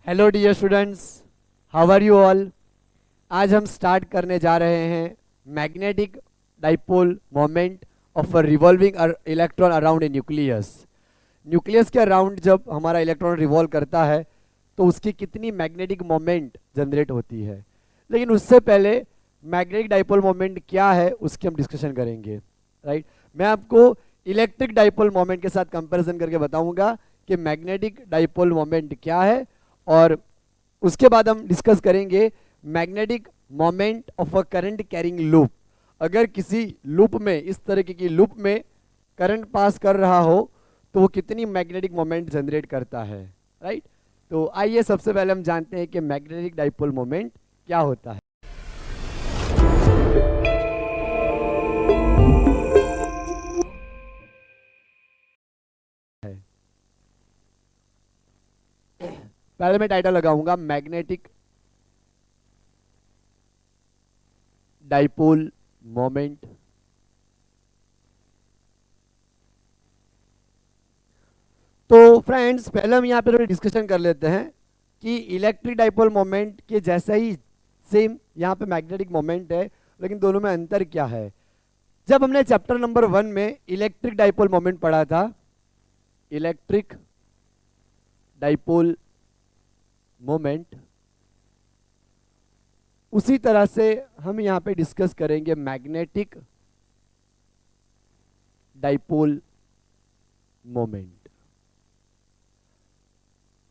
Hello dear students, how are you all. आज हम start करने जा रहे हैं magnetic dipole moment of a revolving electron around a nucleus. Nucleus के अराउंड जब हमारा इलेक्ट्रॉन रिवॉल्व करता है तो उसकी कितनी मैग्नेटिक मोमेंट जनरेट होती है। लेकिन उससे पहले मैग्नेटिक डाइपोल मोमेंट क्या है उसकी हम डिस्कशन करेंगे। राइट, मैं आपको इलेक्ट्रिक डाइपोल मोमेंट के साथ कंपैरिजन करके बताऊंगा कि मैग्नेटिक डाइपोल मोमेंट क्या है, और उसके बाद हम डिस्कस करेंगे magnetic moment of a current carrying loop. अगर किसी लूप में, इस तरीके की लूप में करंट पास कर रहा हो तो वो कितनी मैग्नेटिक मोमेंट जनरेट करता है। राइट, तो आइए सबसे पहले हम जानते हैं कि मैग्नेटिक डाइपोल मोमेंट क्या होता है। पहले मैं टाइटल लगाऊंगा मैग्नेटिक डाइपोल मोमेंट। तो फ्रेंड्स, पहले हम यहाँ पे थोड़ी डिस्कशन कर लेते हैं कि इलेक्ट्रिक डाइपोल मोमेंट के जैसा ही सेम यहाँ पे मैग्नेटिक मोमेंट है, लेकिन दोनों में अंतर क्या है। जब हमने चैप्टर नंबर 1 में इलेक्ट्रिक डाइपोल मोमेंट पढ़ा था, इलेक्ट्रिक डाइपोल मोमेंट, उसी तरह से हम यहाँ पे डिस्कस करेंगे magnetic dipole moment.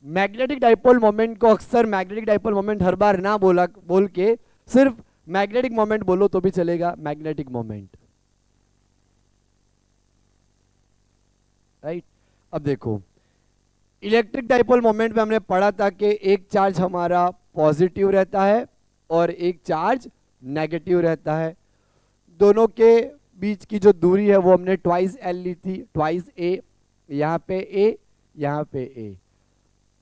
Magnetic dipole moment को अक्सर मैग्नेटिक डाइपोल मोमेंट हर बार ना बोल के सिर्फ मैग्नेटिक मोमेंट बोलो तो भी चलेगा, मैग्नेटिक मोमेंट। राइट, अब देखो इलेक्ट्रिक डाइपोल मोमेंट में हमने पढ़ा था कि एक चार्ज हमारा पॉजिटिव रहता है और एक चार्ज नेगेटिव रहता है। दोनों के बीच की जो दूरी है वो हमने ट्वाइस एल ली थी, ट्वाइस ए, यहाँ पे ए, यहाँ पे ए।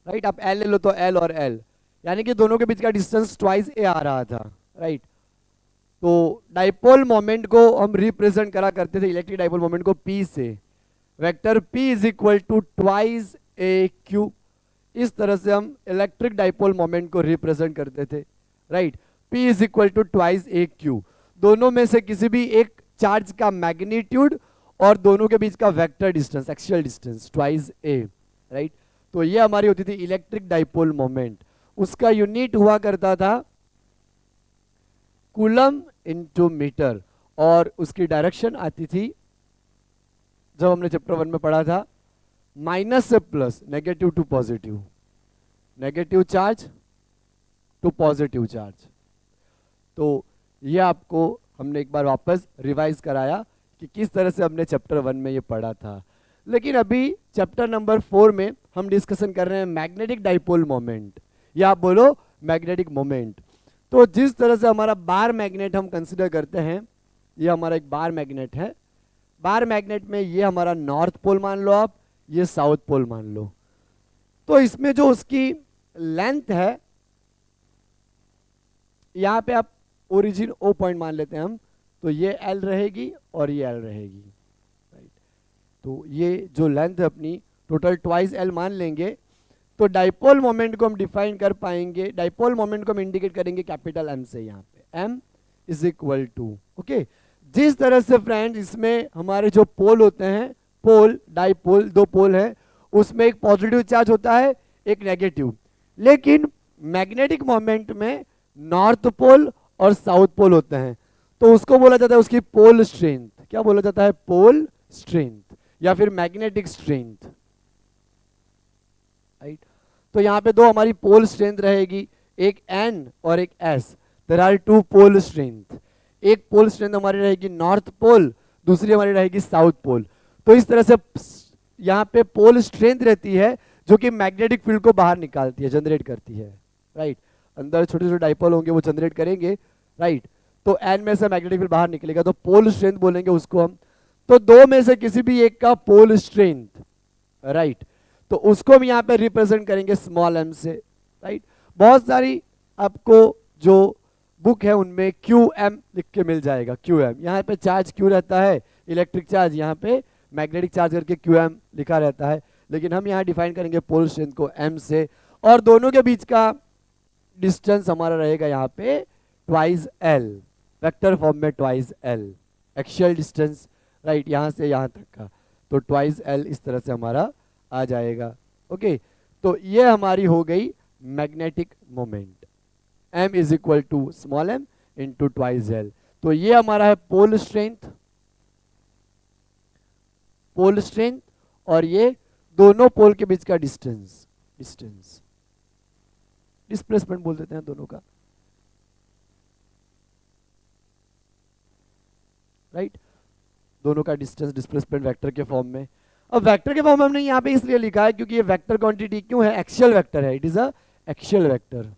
राइट, आप एल ले लो तो एल और एल, यानी कि दोनों के बीच का डिस्टेंस ट्वाइस ए आ रहा था। राइट, तो डाइपोल मोमेंट को हम रिप्रेजेंट करा करते थे, इलेक्ट्रिक डाइपोल मोमेंट को पी से। Vector P is equal to twice A Q. इस तरह से हम इलेक्ट्रिक डाइपोल मोमेंट को रिप्रेजेंट करते थे। Right, P is equal to twice A Q, दोनों में से किसी भी एक चार्ज का मैग्नीट्यूड और दोनों के बीच का vector distance, axial distance, twice a. Right, तो ये हमारी होती थी इलेक्ट्रिक डाइपोल मोमेंट। उसका यूनिट हुआ करता था कूलम इनटू मीटर, और उसकी डायरेक्शन आती थी, जब हमने चैप्टर 1 में पढ़ा था, माइनस से plus, negative to positive, negative charge to positive charge. तो ये आपको हमने एक बार वापस रिवाइज कराया कि किस तरह से हमने चैप्टर 1 में ये पढ़ा था। लेकिन अभी चैप्टर नंबर 4 में हम डिस्कशन कर रहे हैं मैग्नेटिक डाइपोल मोमेंट, या आप बोलो मैग्नेटिक मोमेंट। तो जिस तरह से हमारा बार मैग्नेट हम कंसिडर करते हैं, ये हमारा एक बार मैग्नेट है। बार मैग्नेट में ये हमारा नॉर्थ पोल मान लो आप, ये साउथ पोल मान लो। तो इसमें जो उसकी लेंथ है, यहां पे आप ओरिजिन ओ पॉइंट मान लेते हैं हम, तो ये एल रहेगी और ये एल रहेगी। राइट, तो ये जो लेंथ है अपनी टोटल ट्वाइस एल मान लेंगे। तो डाइपोल मोमेंट को हम डिफाइन कर पाएंगे, डाइपोल मोमेंट को हम इंडिकेट करेंगे कैपिटल एम से। यहाँ पे M is equal to, okay, जिस तरह से फ्रेंड्स इसमें हमारे जो पोल होते हैं, पोल डाइपोल, दो पोल है, उसमें एक पॉजिटिव चार्ज होता है, एक नेगेटिव। लेकिन मैग्नेटिक मोमेंट में नॉर्थ पोल और साउथ पोल होते हैं, तो उसको बोला जाता है उसकी पोल स्ट्रेंथ। क्या बोला जाता है? पोल स्ट्रेंथ या फिर मैग्नेटिक स्ट्रेंथ। राइट, तो यहाँ पे दो हमारी पोल स्ट्रेंथ रहेगी, एक एन और एक S. There are two pole strength. एक पोल स्ट्रेंथ हमारी रहेगी नॉर्थ पोल, दूसरी हमारी रहेगी साउथ पोल। तो इस तरह से यहाँ पे पोल स्ट्रेंथ रहती है जो कि मैग्नेटिक फील्ड को बाहर निकालती है, जनरेट करती है। राइट, अंदर छोटे छोटे डाइपोल होंगे वो जनरेट करेंगे। राइट, तो एन में से मैग्नेटिक फील्ड बाहर निकलेगा, तो पोल स्ट्रेंथ बोलेंगे उसको हम। तो दो में से किसी भी एक का पोल स्ट्रेंथ, राइट, तो उसको हम यहाँ पे रिप्रेजेंट करेंगे स्मॉल एम से। राइट, बहुत सारी आपको जो बुक है उनमें क्यू एम लिख के मिल जाएगा। क्यू एम, यहाँ पे चार्ज क्यू रहता है, इलेक्ट्रिक चार्ज, यहाँ पे मैग्नेटिक चार्ज करके क्यू एम लिखा रहता है। लेकिन हम यहाँ डिफाइन करेंगे पोल स्ट्रेंथ को एम से, और दोनों के बीच का डिस्टेंस हमारा रहेगा यहाँ पे ट्वाइस एल, वेक्टर फॉर्म में twice L, axial distance right, यहाँ से यहाँ तक का, तो ट्वाइस एल इस तरह से हमारा आ जाएगा। ओके, तो ये हमारी हो गई magnetic moment, m is equal to small m into twice L. तो ये हमारा है पोल स्ट्रेंथ, पोल स्ट्रेंथ, और ये दोनों पोल के बीच का डिस्टेंस, डिस्टेंस डिस्प्लेसमेंट बोल देते हैं दोनों का, राइट, दोनों का डिस्टेंस डिस्प्लेसमेंट वेक्टर के फॉर्म में। अब वेक्टर के फॉर्म में हमने यहाँ पे इसलिए लिखा है क्योंकि ये वेक्टर क्वांटिटी क्यों है, एक्सियल वेक्टर है, it is a axial vector,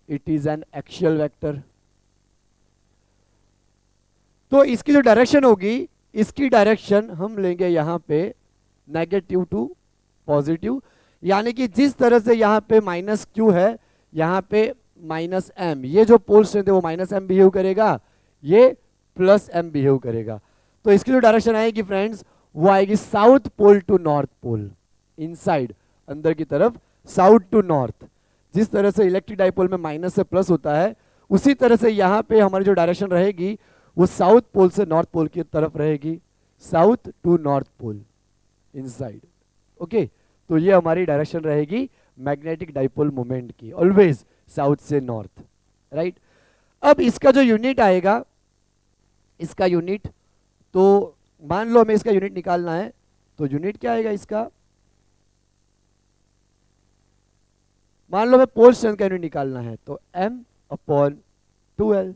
it is an axial vector. तो इसकी जो डायरेक्शन होगी, इसकी डायरेक्शन हम लेंगे यहाँ पे नेगेटिव टू पॉजिटिव, यानी कि जिस तरह से यहाँ पे माइनस क्यू है, यहाँ पे माइनस एम, ये जो पोल स्ट्रेंथ है वो माइनस एम बिहेव करेगा, ये प्लस एम बिहेव करेगा। तो इसकी जो डायरेक्शन आएगी फ्रेंड्स, वो आएगी south pole to north pole, inside, अंदर की तरफ, साउथ टू नॉर्थ। जिस तरह से इलेक्ट्रिक डाइपोल में माइनस से प्लस होता है, उसी तरह से यहाँ पे हमारी जो डायरेक्शन रहेगी वो साउथ पोल से नॉर्थ पोल की तरफ रहेगी, south to north pole, inside. Okay, तो ये हमारी डायरेक्शन रहेगी मैग्नेटिक डाइपोल मोमेंट की, ऑलवेज साउथ से नॉर्थ, राइट। अब इसका जो यूनिट आएगा, इसका यूनिट, तो मान लो हमें इसका यूनिट निकालना है, तो यूनिट क्या आएगा इसका, मान लो हमें पोल स्ट्रेंथ का यूनिट निकालना है, तो m अपॉन 2l।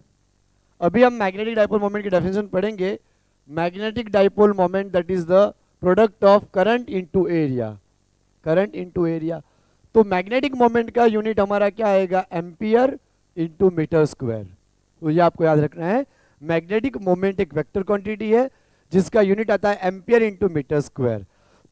अभी हम मैग्नेटिक डाइपोल मोमेंट की डेफिनेशन पढ़ेंगे। Magnetic dipole moment that is the product of current into area, current into area. तो मैग्नेटिक मोमेंट का यूनिट हमारा क्या आएगा, एम्पियर इनटू मीटर स्क्वायर। तो ये आपको याद रखना है, मैग्नेटिक मोमेंट एक वेक्टर क्वांटिटी है जिसका यूनिट आता है एम्पियर इनटू मीटर स्क्वायर।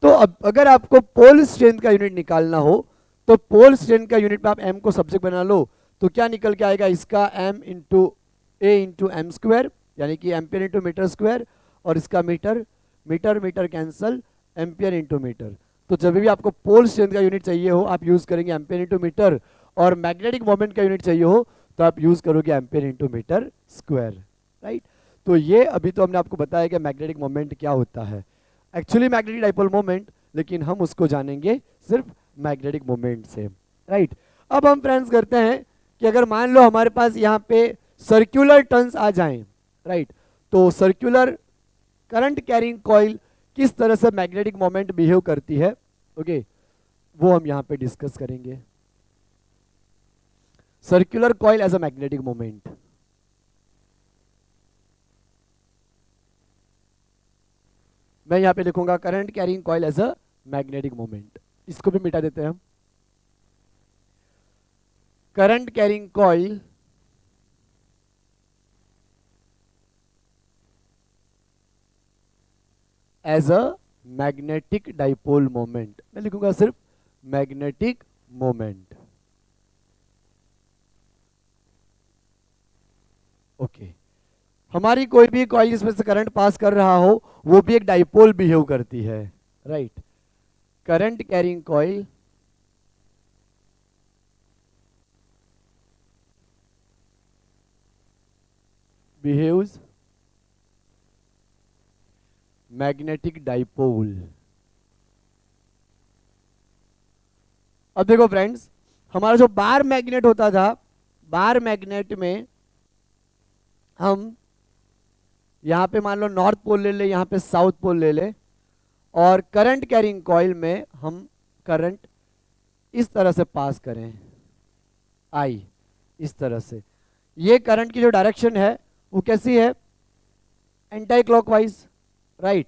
तो अब अगर आपको पोल स्ट्रेंथ का यूनिट निकालना हो, तो पोल स्ट्रेंथ का यूनिट में आप m को सब्जेक्ट बना लो, तो क्या निकल के आएगा इसका m into A into M square, यानी कि एम्पियर इंटू मीटर स्क्वायर, और इसका metre, metre metre cancel, ampere into metre. तो जब भी आपको पोल स्ट्रेंथ का यूनिट चाहिए हो, आप यूज करेंगे एम्पियर इंटू मीटर, और मैग्नेटिक मोमेंट का यूनिट चाहिए हो तो आप यूज करोगे ampere into metre square, right. तो ये अभी तो हमने आपको बताया कि मैग्नेटिक मोमेंट क्या होता है, एक्चुअली मैग्नेटिक डाइपोल मोमेंट, लेकिन हम उसको जानेंगे सिर्फ मैग्नेटिक मोमेंट से, राइट। अब हम फ्रेंड्स करते हैं कि अगर मान लो हमारे पास यहाँ पे सर्कुलर टर्न्स आ जाएं, राइट, तो सर्कुलर करंट कैरिंग कॉइल किस तरह से मैग्नेटिक मोमेंट बिहेव करती है, ओके, वो हम यहाँ पे डिस्कस करेंगे। Circular coil as a magnetic moment, मैं यहाँ पे लिखूंगा current carrying coil as a magnetic moment, इसको भी मिटा देते हैं हम। Current carrying coil as a magnetic dipole moment, मैं लिखूंगा सिर्फ मैग्नेटिक मोमेंट, ओके। हमारी कोई भी कॉइल जिसमें से करंट पास कर रहा हो, वो भी एक डाइपोल बिहेव करती है, right. Current carrying coil behaves magnetic dipole. अब देखो फ्रेंड्स, हमारा जो बार मैग्नेट होता था, बार मैग्नेट में हम यहाँ पे मान लो नॉर्थ पोल ले ले, यहाँ पे साउथ पोल ले ले, और करंट कैरिंग कॉइल में हम करंट इस तरह से पास करें, आई इस तरह से, ये करंट की जो डायरेक्शन है वो कैसी है, एंटी क्लॉकवाइज, राइट।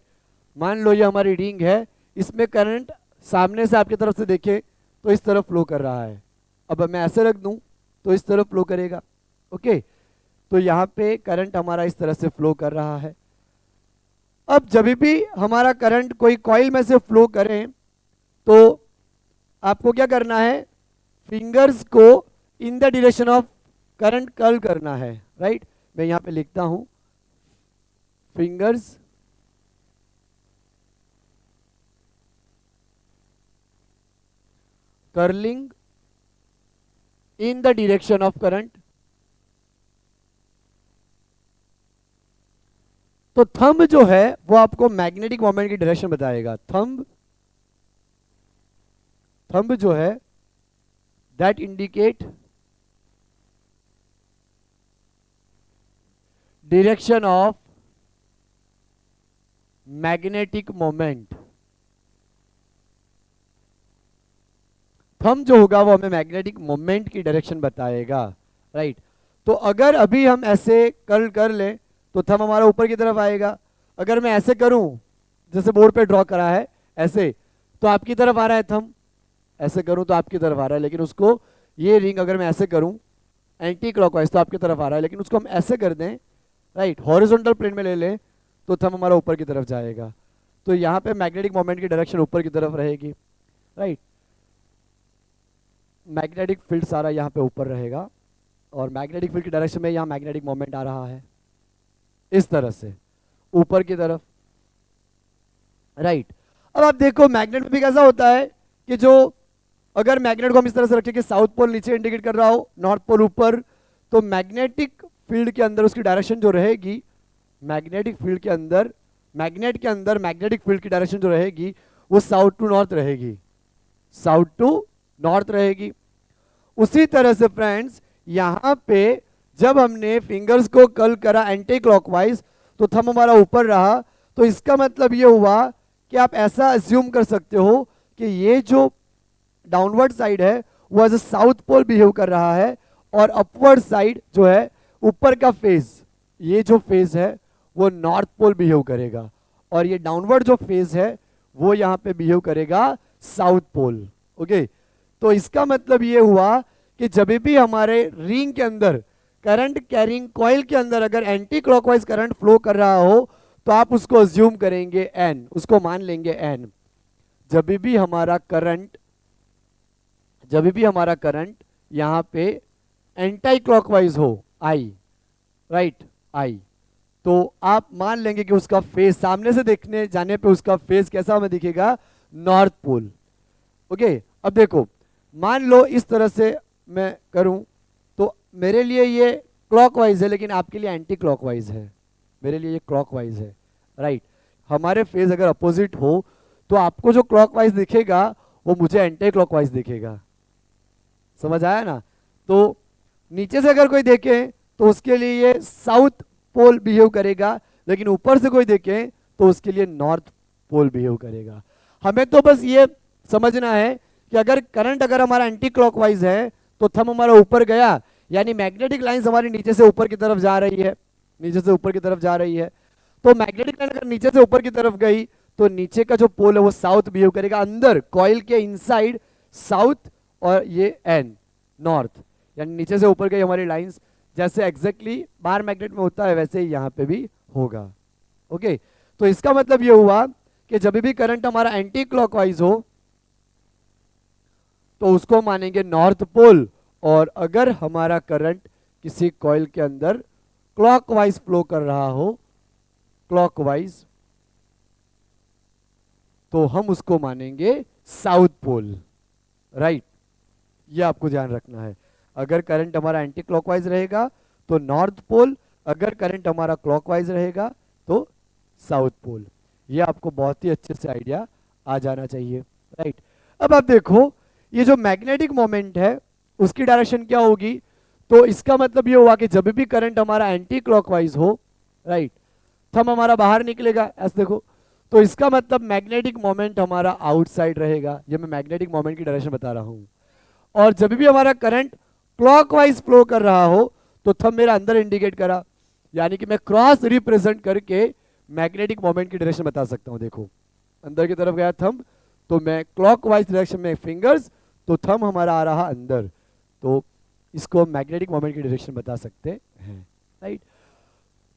मान लो ये हमारी रिंग है, इसमें करंट सामने से आपकी तरफ से देखे तो इस तरफ फ्लो कर रहा है, अब मैं ऐसे रख दूं तो इस तरफ फ्लो करेगा, ओके। तो यहाँ पे करंट हमारा इस तरह से फ्लो कर रहा है। अब जब भी हमारा करंट कोई कॉइल में से फ्लो करें, तो आपको क्या करना है, फिंगर्स को इन the direction of current curl करना है, राइट। मैं यहाँ पे लिखता हूं, fingers curling in the direction of current. तो थंब जो है वो आपको मैग्नेटिक मोमेंट की डायरेक्शन बताएगा। थंब जो है that indicate direction of magnetic moment. Thumb जो होगा वो हमें मैग्नेटिक मोमेंट की डायरेक्शन बताएगा, राइट। तो अगर अभी हम ऐसे कर्ल कर लें तो थंब हमारा ऊपर की तरफ आएगा। अगर मैं ऐसे करूं, जैसे बोर्ड पे ड्रॉ करा है ऐसे, तो आपकी तरफ आ रहा है थंब। ऐसे करूं तो आपकी तरफ आ रहा है, लेकिन उसको ये रिंग अगर मैं ऐसे करूं एंटी क्लॉकवाइज तो आपकी तरफ आ रहा है, लेकिन उसको हम ऐसे कर दें, राइट, हॉरिजॉन्टल प्लेन में ले लें तो थंब हमारा ऊपर की तरफ जाएगा। तो यहाँ पे मैग्नेटिक मोमेंट की डायरेक्शन ऊपर की तरफ रहेगी, राइट। मैग्नेटिक फील्ड सारा यहाँ पे ऊपर रहेगा और मैग्नेटिक फील्ड की डायरेक्शन में यहाँ मैग्नेटिक मोमेंट आ रहा है इस तरह से ऊपर की तरफ, राइट। अब आप देखो मैग्नेट में भी कैसा होता है कि जो अगर मैग्नेट को हम इस तरह से रखें कि साउथ पोल नीचे इंडिकेट कर रहा हो, नॉर्थ पोल ऊपर, तो मैग्नेटिक फील्ड के अंदर उसकी डायरेक्शन जो रहेगी, मैग्नेटिक फील्ड के अंदर, मैग्नेट के अंदर मैग्नेटिक फील्ड की डायरेक्शन जो रहेगी वो साउथ टू नॉर्थ रहेगी, साउथ टू नॉर्थ रहेगी। उसी तरह से फ्रेंड्स यहां पे जब हमने फिंगर्स को कर्ल करा एंटी क्लॉकवाइज तो थंब हमारा ऊपर रहा। तो इसका मतलब ये हुआ कि आप ऐसा अज्यूम कर सकते हो कि ये जो डाउनवर्ड साइड है वो as a south pole behave कर रहा है और अपवर्ड साइड जो है ऊपर का फेज, ये जो फेज है वो नॉर्थ पोल बिहेव करेगा और ये डाउनवर्ड जो फेज है वो यहाँ पे बिहेव करेगा साउथ पोल। ओके, तो इसका मतलब ये हुआ कि जब भी हमारे रिंग के अंदर करंट कैरिंग कॉइल के अंदर अगर एंटी क्लॉकवाइज करंट फ्लो कर रहा हो तो आप उसको अज्यूम करेंगे एन, उसको मान लेंगे एन। जब भी हमारा करंट यहाँ पे एंटी क्लॉकवाइज हो आई, राइट, आई, तो आप मान लेंगे कि उसका फेस सामने से देखने जाने पे उसका फेस कैसा हमें दिखेगा, नॉर्थ पोल। ओके, अब देखो मान लो इस तरह से मैं करूं तो मेरे लिए ये क्लॉकवाइज है लेकिन आपके लिए एंटी क्लॉकवाइज है, मेरे लिए ये क्लॉकवाइज है, राइट। हमारे फेज अगर अपोजिट हो तो आपको जो क्लॉकवाइज दिखेगा वो मुझे एंटी क्लॉकवाइज दिखेगा, समझ आया ना। तो नीचे से अगर कोई देखे तो उसके लिए ये साउथ पोल बिहेव करेगा, लेकिन ऊपर से कोई देखे तो उसके लिए नॉर्थ पोल बिहेव करेगा। हमें तो बस ये समझना है कि अगर करंट अगर हमारा एंटी क्लॉकवाइज है तो थंब हमारा ऊपर गया, यानी मैग्नेटिक लाइंस हमारी नीचे से ऊपर की तरफ जा रही है, नीचे से ऊपर की तरफ जा रही है। तो मैग्नेटिक लाइन अगर नीचे से ऊपर की तरफ गई तो नीचे का जो पोल है वो साउथ बिहेव करेगा, अंदर कॉइल के इनसाइड साउथ और ये एन नॉर्थ, यानी नीचे से ऊपर गई हमारी लाइंस। जैसे एग्जैक्टली बार मैग्नेट में होता है वैसे ही यहाँ पे भी होगा। ओके, तो इसका मतलब ये हुआ कि जब भी करंट हमारा एंटी क्लॉकवाइज हो तो उसको मानेंगे नॉर्थ पोल, और अगर हमारा करंट किसी कॉइल के अंदर क्लॉकवाइज फ्लो कर रहा हो, क्लॉकवाइज, तो हम उसको मानेंगे साउथ पोल, राइट। ये आपको ध्यान रखना है, अगर करंट हमारा एंटी क्लॉकवाइज रहेगा तो नॉर्थ पोल, अगर करंट हमारा क्लॉकवाइज रहेगा तो साउथ पोल। ये आपको बहुत ही अच्छे से आइडिया आ जाना चाहिए, राइट। अब आप देखो ये जो मैग्नेटिक मोमेंट है उसकी डायरेक्शन क्या होगी, तो इसका मतलब ये हुआ कि जब भी करंट हमारा एंटी क्लॉकवाइज हो, राइट, थंब हमारा बाहर निकलेगा, ऐसे देखो, तो इसका मतलब मैग्नेटिक मोमेंट हमारा आउटसाइड रहेगा। ये मैं मैग्नेटिक मोमेंट की डायरेक्शन बता रहा हूं। और जब भी हमारा करंट क्लॉकवाइज फ्लो कर रहा हो तो थंब मेरा अंदर इंडिकेट करा, यानी कि मैं क्रॉस रिप्रेजेंट करके मैग्नेटिक मोमेंट की डायरेक्शन बता सकता हूं। देखो अंदर की तरफ गया थंब तो मैं क्लॉकवाइज डायरेक्शन में फिंगर्स, तो थंब हमारा आ रहा अंदर, तो इसको मैग्नेटिक मोमेंट की डायरेक्शन बता सकते हैं, राइट।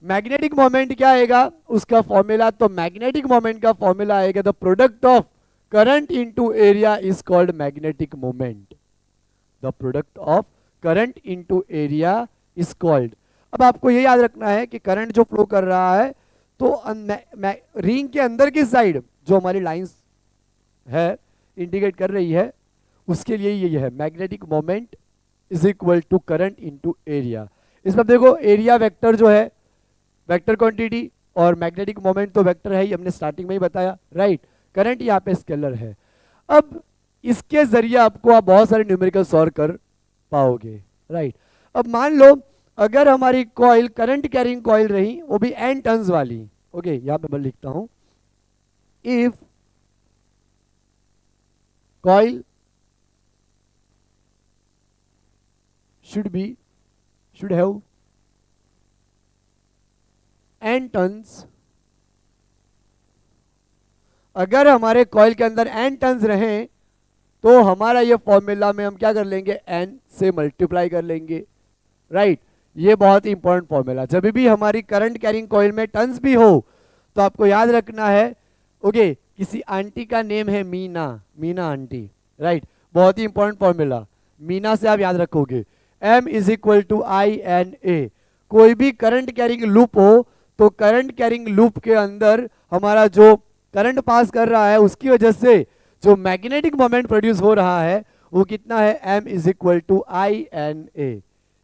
मैग्नेटिक मोमेंट क्या आएगा उसका फॉर्मूला, तो मैग्नेटिक मोमेंट का फॉर्मूला आएगा the product of current into area is called magnetic moment. The product of current into area is called. अब आपको ये याद रखना है कि करंट जो फ्लो कर रहा है तो रिंग के अंदर की साइड जो हमारी लाइंस है इंडिकेट कर रही है उसके लिए ये है magnetic moment is equal to current into area. इसमें अब देखो एरिया वेक्टर जो है वेक्टर क्वांटिटी और मैग्नेटिक मोमेंट तो वेक्टर है ही, हमने स्टार्टिंग में ही बताया, राइट। करंट यहाँ पे स्केलर है। अब इसके जरिए आपको आप बहुत सारे न्यूमेरिकल सॉल्व कर पाओगे, राइट। अब मान लो अगर हमारी कॉइल करंट कैरिंग कॉइल रही, वो भी n टर्न्स वाली, ओके यहां पे मैं लिखता हूं, if coil should have n turns, अगर हमारे कॉइल के अंदर n टर्न्स रहे तो हमारा ये फॉर्मूला में हम क्या कर लेंगे, n से मल्टीप्लाई कर लेंगे, राइट। ये बहुत ही इंपॉर्टेंट फॉर्मूला, जब भी हमारी करंट कैरिंग कॉइल में टर्न्स भी हो तो आपको याद रखना है, ओके किसी आंटी का नेम है मीना, मीना आंटी, राइट। बहुत ही इंपॉर्टेंट फॉर्मूला, मीना से आप याद रखोगे, m is equal to I N A. कोई भी करंट कैरिंग लूप हो तो करंट कैरिंग लूप के अंदर हमारा जो करंट पास कर रहा है उसकी वजह से जो मैग्नेटिक मोमेंट प्रोड्यूस हो रहा है वो कितना है, m is equal to I N A.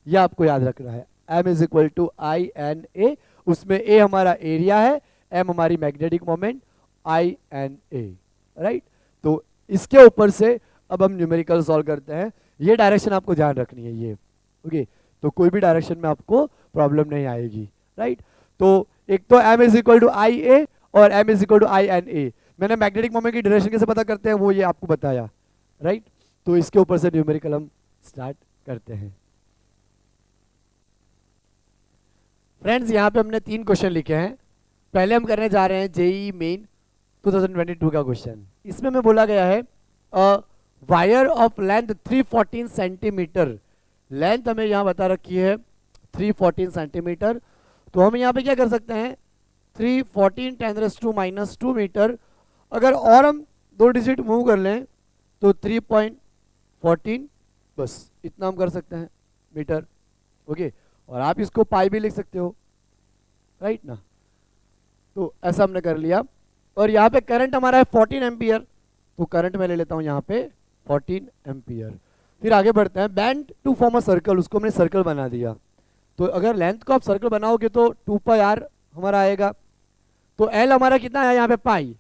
यह आपको याद रखना है, m is equal to I N A, उसमें a हमारा एरिया है, m हमारी magnetic moment, I N A, right. तो इसके ऊपर से अब हम न्यूमेरिकल सॉल्व करते हैं। ये डायरेक्शन आपको ध्यान रखनी है ये, ओके तो कोई भी डायरेक्शन में आपको प्रॉब्लम नहीं आएगी, राइट। तो एक तो m is equal to I A और m is equal to I N A. मैंने मैग्नेटिक मोमेंट की डायरेक्शन कैसे पता करते हैं वो ये आपको बताया, राइट। तो इसके ऊपर से न्यूमेरिकल हम स्टार्ट करते हैं। फ्रेंड्स यहाँ पे हमने 3 क्वेश्चन लिखे हैं। पहले हम करने जा रहे हैं जेईई मेन 2022 का क्वेश्चन। इसमें हमें बोला गया है wire of length 314 centimetre, length हमें यहाँ बता रखी है 314 सेंटीमीटर। तो हम यहाँ पे क्या कर सकते हैं, 314 10⁻² मीटर, अगर और हम 2 डिजिट मूव कर लें तो 3.14, बस इतना हम कर सकते हैं मीटर, ओके। और आप इसको पाई भी लिख सकते हो, राइट ना। तो ऐसा हमने कर लिया। और यहाँ पे करंट हमारा है 14 एम्पियर, तो करंट मैं ले लेता हूँ यहाँ पे 14 एम्पियर। फिर आगे बढ़ते हैं, bend to form a circle, उसको हमने सर्कल बना दिया। तो अगर लेंथ को आप सर्कल बनाओगे तो 2πr हमारा आएगा। तो एल हमारा कितना है यहाँ पे पाई,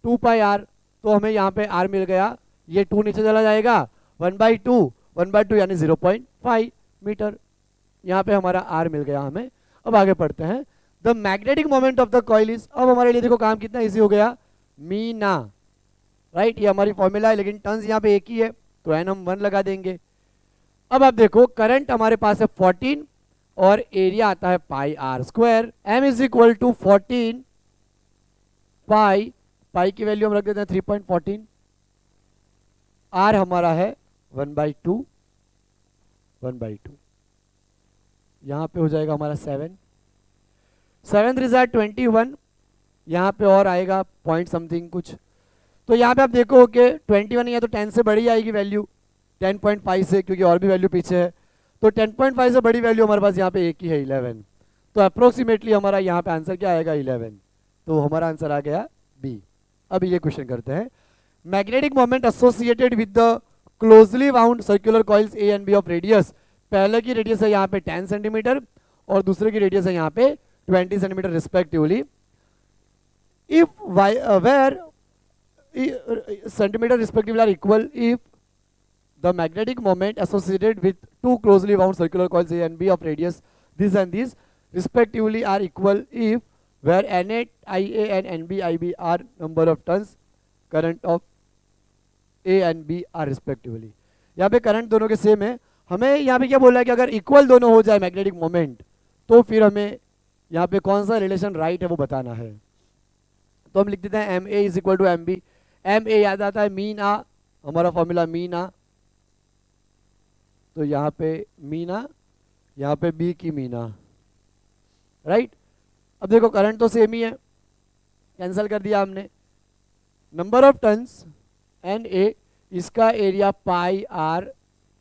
2πr, तो हमें यहाँ पे r मिल गया, ये 2 नीचे चला जाएगा, 1/2 यानी 0.5 मीटर, यहाँ पे हमारा r मिल गया हमें। अब आगे पढ़ते हैं, the magnetic moment of the coil is, अब हमारे लिए देखो काम कितना इजी हो गया, मीना, राइट। ये हमारी फॉर्मूला है लेकिन टर्न्स यहाँ पे एक ही है तो n हम 1 लगा देंगे। अब आप देखो करंट हमारे पास है 14 और एरिया आता है pi r square, m is equal to 14 pi, pi की वैल्यू हम रख देते हैं 3.14, r हमारा है 1/2, यहाँ पे हो जाएगा हमारा 7 3 21, यहाँ पे और आएगा पॉइंट समथिंग कुछ। तो यहाँ पे आप देखो कि 21 है तो 10 से बड़ी आएगी वैल्यू, 10.5 से, क्योंकि और भी वैल्यू पीछे है। तो 10.5 से बड़ी वैल्यू हमारे पास यहाँ पे एक ही है 11, तो अप्रोक्सीमेटली हमारा यहाँ पे आंसर क्या आएगा 11, तो हमारा आंसर आ गया बी। अब ये क्वेश्चन करते हैं, magnetic moment associated with the closely wound circular coils A and B of radius, पहले की रेडियस है यहाँ पे 10 सेंटीमीटर और दूसरे की रेडियस है यहाँ पे 20 centimeter respectively. If where centimeter respectively are equal if the magnetic moment associated with 2 closely wound circular coils A and B of radius this and this respectively are equal if where N8 IA and NB IB are number of turns current of A and B are respectively। यहाँ पे current दोनों के same है, हमें यहाँ पे क्या बोला है कि अगर इक्वल दोनों हो जाए मैग्नेटिक मोमेंट तो फिर हमें यहाँ पे कौन सा रिलेशन राइट है वो बताना है। तो हम लिख देते हैं M A is equal to M B, M A याद आता है मीना, हमारा फॉर्मूला मीना, तो यहाँ पे मीना, यहाँ पे बी की मीना, राइट। अब देखो करंट तो सेम ही है, कैंसिल कर दिया हमने। Number of turns N A, इसका area pi r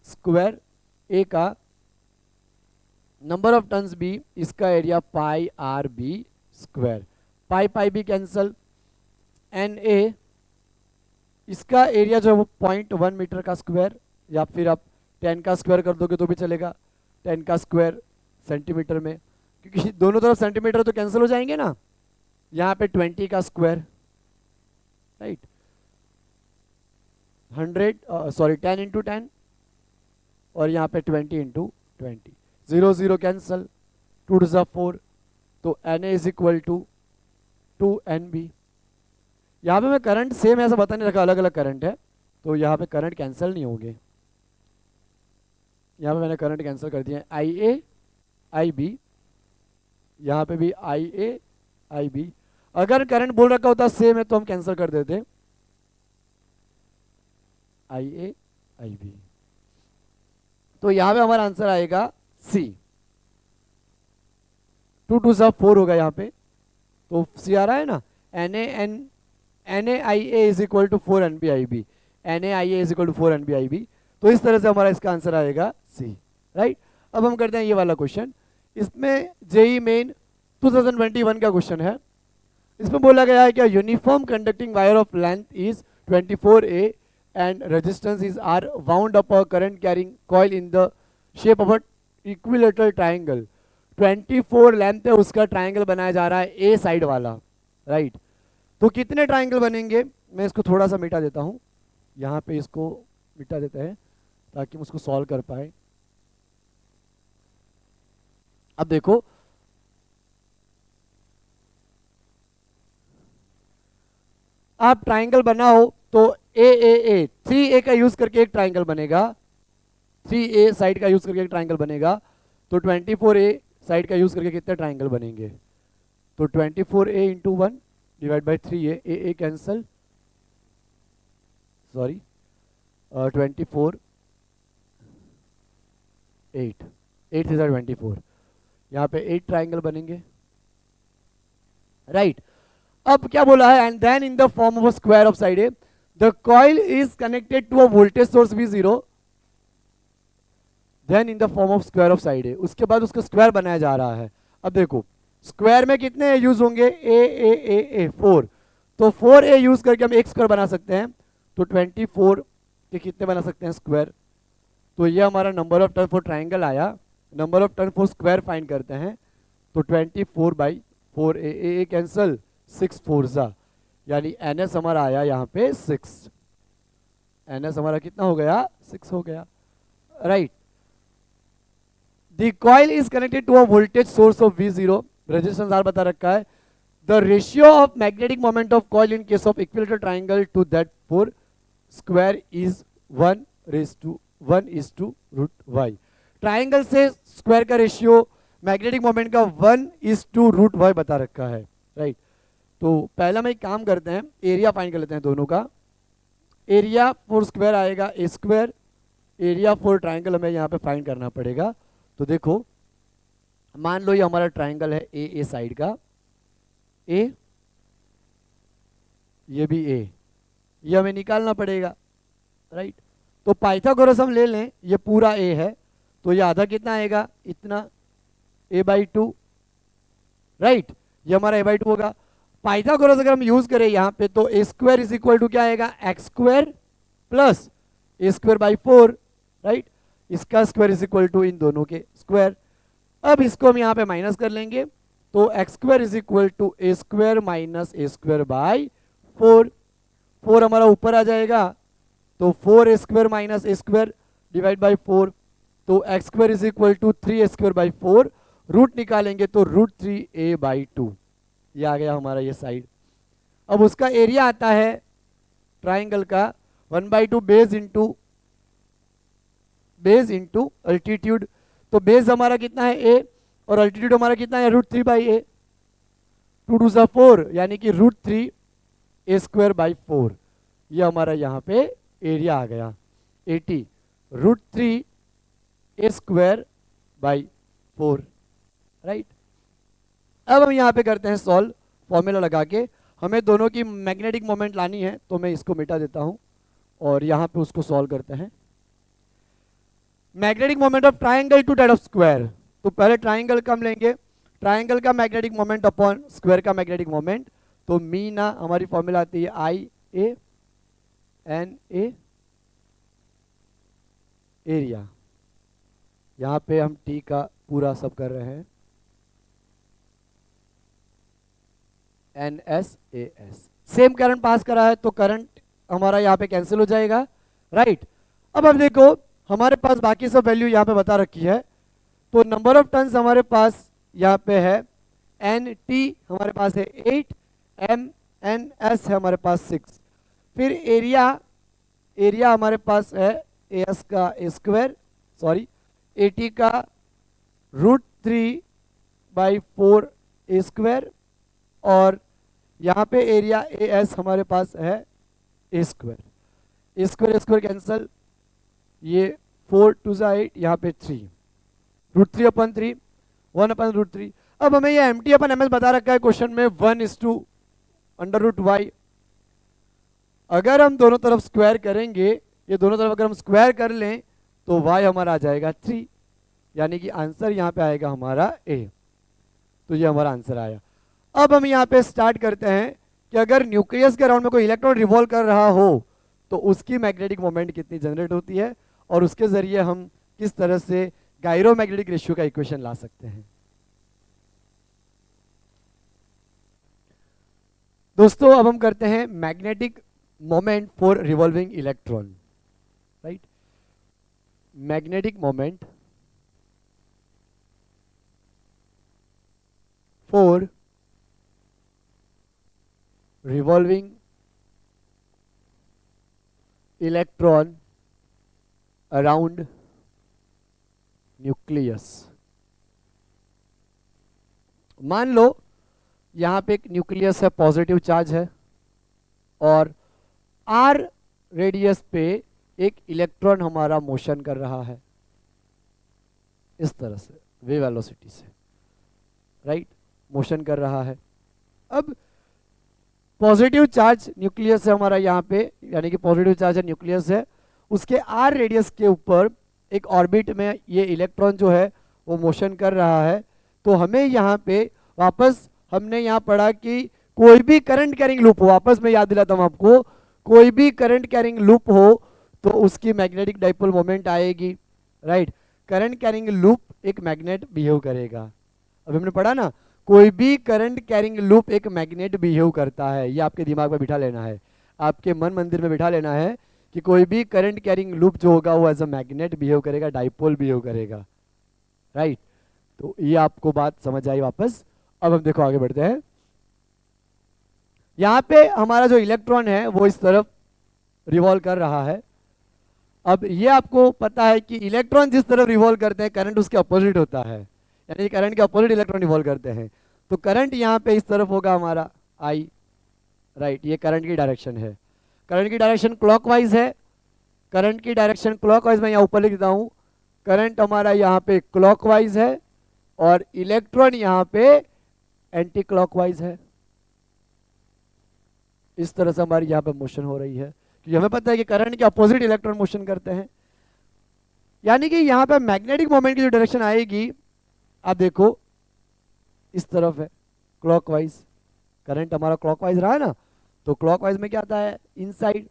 square A का, नंबर ऑफ टर्न्स बी, इसका area pi r B square, pi pi भी कैंसल, एन ए इसका एरिया जो है वो 0.1 मीटर का स्क्वायर, या फिर आप 10 का स्क्वायर कर दोगे तो भी चलेगा, 10 का स्क्वायर सेंटीमीटर में, क्योंकि दोनों तरफ सेंटीमीटर तो कैंसिल हो जाएंगे ना। यहाँ पे 20 का स्क्वायर, राइट, 10 इंटू 10, और यहाँ पे 20 इंटू 20, 0 0 कैंसल, 2 टू ज़ा 4, तो Na is equal to 2NB। यहाँ पे मैं करंट सेम ऐसा बता नहीं रखा, अलग अलग करंट है, तो यहाँ पे करंट कैंसिल नहीं होंगे। यहाँ पे मैंने करंट कैंसिल कर दिया, IA IB, यहाँ पे भी IA IB। अगर करंट बोल रखा होता सेम है तो हम कैंसिल कर देते, IA IB। तो यहाँ पे हमारा आंसर आएगा C। 2 टू ज़ा 4 होगा यहाँ पे, तो C आ रहा है ना, NAIA is equal to 4NBIB, NAIA is equal to 4NBIB। तो इस तरह से हमारा इसका आंसर आएगा C, राइट। अब हम करते हैं ये वाला क्वेश्चन, इसमें जेई मेन 2021 का क्वेश्चन है। इसमें बोला गया है कि uniform conducting wire of length is 24A and resistance is R wound up a current carrying coil in the shape of a equilateral triangle। 24 length है उसका, ट्राइंगल बनाया जा रहा है ए साइड वाला, राइट। तो कितने ट्राइंगल बनेंगे, मैं इसको थोड़ा सा मिटा देता हूं, यहाँ पे इसको मिटा देते हैं ताकि हम उसको सॉल्व कर पाए। अब देखो, आप ट्राइंगल बनाओ तो ए 3A का यूज करके एक ट्राइंगल बनेगा, 3A साइड का यूज करके एक ट्राइंगल बनेगा, तो 24A साइड का यूज करके कितने ट्राइंगल बनेंगे, तो 24A into 1 divide by 3A, A cancel, sorry 24 8 8 is 24, यहाँ पे 8 ट्राइंगल बनेंगे, राइट। अब क्या बोला है, and then in the form of a square of side A the coil is connected to a voltage source V0, then in the form of square of side A, उसके बाद उसका square बनाया जा रहा है। अब देखो स्क्वायर में कितने यूज होंगे, ए 4, तो 4A यूज करके हम एक स्क्वायर बना सकते हैं, तो 24 के कितने बना सकते हैं स्क्वायर, तो ये हमारा number of turn for triangle आया। Number of turn for square find करते हैं, तो 24/4A कैंसल, 6 4 ज़ा, यानी NS हमारा आया यहाँ पे 6, NS हमारा कितना हो गया, 6 हो गया, right. The coil is connected to a voltage source of V0, resistance R बता रखा है। The ratio of magnetic moment of coil in case of equilateral triangle to that four square is 1:√y। Triangle से square का ratio magnetic moment का 1:√y बता रखा है, right. तो पहला हम एक काम करते हैं, एरिया फाइंड कर लेते हैं दोनों का। एरिया फॉर स्क्वायर आएगा A square, area for triangle हमें यहाँ पे फाइंड करना पड़ेगा। तो देखो मान लो ये हमारा ट्राइंगल है ए साइड का, ए, ये भी ए, ये हमें निकालना पड़ेगा, राइट। तो पाइथागोरस हम ले लें, ये पूरा ए है, तो ये आधा कितना आएगा, इतना, a/2, राइट, ये हमारा a/2 होगा। पाइथागोरस अगर हम यूज करें यहाँ पे, तो ए स्क्वायर इज इक्वल टू क्या आएगा, x square plus a²/4, right. इसका स्क्वायर इज इक्वल टू इन दोनों के स्क्वायर। अब इसको हम यहाँ पे माइनस कर लेंगे, तो x square is equal to a² minus a²/4, 4 हमारा ऊपर आ जाएगा, तो 4a² minus a² divide by 4, तो x square is equal to 3a²/4, root निकालेंगे तो √3a/2, ये आ गया हमारा ये साइड। अब उसका एरिया आता है ट्राइंगल का 1/2 बेस इंटू अल्टीट्यूड, तो बेस हमारा कितना है a और अल्टीट्यूड हमारा कितना है √3/a, 2 2 ज़ा 4, यानी कि √3a²/4, ये हमारा यहाँ पे एरिया आ गया 80, √3a²/4, राइट। अब हम यहाँ पे करते हैं सॉल्व, फॉर्मूला लगा के। हमें दोनों की मैग्नेटिक मोमेंट लानी है, तो मैं इसको मिटा देता हूँ और यहाँ पे उसको सॉल्व करते हैं। Magnetic moment of triangle to that of square, तो पहले ट्राइंगल का हम लेंगे, ट्राइंगल का मैग्नेटिक मोमेंट अपॉन स्क्वायर का मैग्नेटिक मोमेंट, तो मीना हमारी फॉर्मूला आती है IA एन ए एरिया, यहाँ पे हम टी का पूरा सब कर रहे हैं, N S A S. Same current pass करा है तो करंट हमारा यहाँ पे कैंसिल हो जाएगा, राइट। अब देखो हमारे पास बाकी सब वैल्यू यहाँ पे बता रखी है, तो नंबर ऑफ टन्स हमारे पास यहाँ पे है, एन टी हमारे पास है 8, एम एन एस है हमारे पास 6, फिर एरिया हमारे पास है ए एस का स्क्वायर, सॉरी ए टी का √3/4 ए स्क्वायर, और यहाँ पे एरिया ए एस हमारे पास है ए स्क्वायर, स्क्वायर कैंसल, ये 4 2 8, यहाँ पे 3, √3/3 1/√3। अब हमें ये MT/MS बता रखा है क्वेश्चन में 1:√y। अगर हम दोनों तरफ स्क्वायर करेंगे, ये दोनों तरफ अगर हम स्क्वायर कर लें तो y हमारा आ जाएगा 3, यानी कि आंसर यहाँ पे आएगा हमारा A। तो ये हमारा आंसर आया। अब हम यहाँ पे स्टार्ट करते हैं कि अगर न्यूक्लियस के अराउंड में कोई इलेक्ट्रॉन रिवॉल्व कर रहा हो तो उसकी मैग्नेटिक मोमेंट कितनी जनरेट होती है, और उसके जरिए हम किस तरह से गायरोमैग्नेटिक रेशियो का इक्वेशन ला सकते हैं। दोस्तों अब हम करते हैं magnetic moment for revolving electron, right. Magnetic moment for revolving electron around nucleus. मान लो यहां पे एक न्यूक्लियस है, पॉजिटिव चार्ज है, और आर रेडियस पे एक इलेक्ट्रॉन हमारा मोशन कर रहा है इस तरह से, वेव वेलोसिटी से, राइट, मोशन कर रहा है। अब पॉजिटिव चार्ज न्यूक्लियस है हमारा यहाँ पे, यानी कि पॉजिटिव चार्ज है न्यूक्लियस है, उसके आर रेडियस के ऊपर एक ऑर्बिट में ये इलेक्ट्रॉन जो है वो मोशन कर रहा है। तो हमें यहाँ पे वापस हमने यहाँ पढ़ा कि कोई भी करंट कैरिंग लूप हो, वापस मैं याद दिलाता हूँ आपको, कोई भी करंट कैरिंग लूप हो तो उसकी मैग्नेटिक डाइपोल मोमेंट आएगी, राइट। करंट कैरिंग लूप एक मैग्नेट बिहेव करेगा, अभी हमने पढ़ा ना, कोई भी करंट कैरिंग लूप एक मैग्नेट बिहेव करता है। ये आपके दिमाग में बिठा लेना है, आपके मन मंदिर में बिठा लेना है कि कोई भी करंट कैरिंग लूप जो होगा वो एज अ मैग्नेट बिहेव करेगा, डाइपोल बिहेव करेगा, राइट। तो ये आपको बात समझ आई वापस। अब हम देखो आगे बढ़ते हैं। यहां पे हमारा जो इलेक्ट्रॉन है वो इस तरफ रिवॉल्व कर रहा है। अब ये आपको पता है कि इलेक्ट्रॉन जिस तरफ रिवॉल्व करते हैं करंट उसके अपोजिट होता है, यानी करंट के अपोजिट इलेक्ट्रॉन रिवॉल्व करते हैं। तो करंट यहाँ पे इस तरफ होगा हमारा I, राइट, ये करंट की डायरेक्शन है, करंट की डायरेक्शन क्लॉकवाइज है, करंट की डायरेक्शन क्लॉकवाइज, मैं यहाँ ऊपर लिख देता हूँ, करंट हमारा यहाँ पे क्लॉकवाइज है और इलेक्ट्रॉन यहाँ पे एंटी क्लॉकवाइज है। इस तरह से हमारी यहाँ पे मोशन हो रही है, क्योंकि हमें पता है कि करंट के अपोजिट इलेक्ट्रॉन मोशन करते हैं, यानी कि यहाँ पे मैग्नेटिक मोमेंट की जो डायरेक्शन आएगी, आप देखो इस तरफ है क्लॉकवाइज, करंट हमारा क्लॉकवाइज रहा है ना, तो क्लॉकवाइज में क्या आता है, इनसाइड,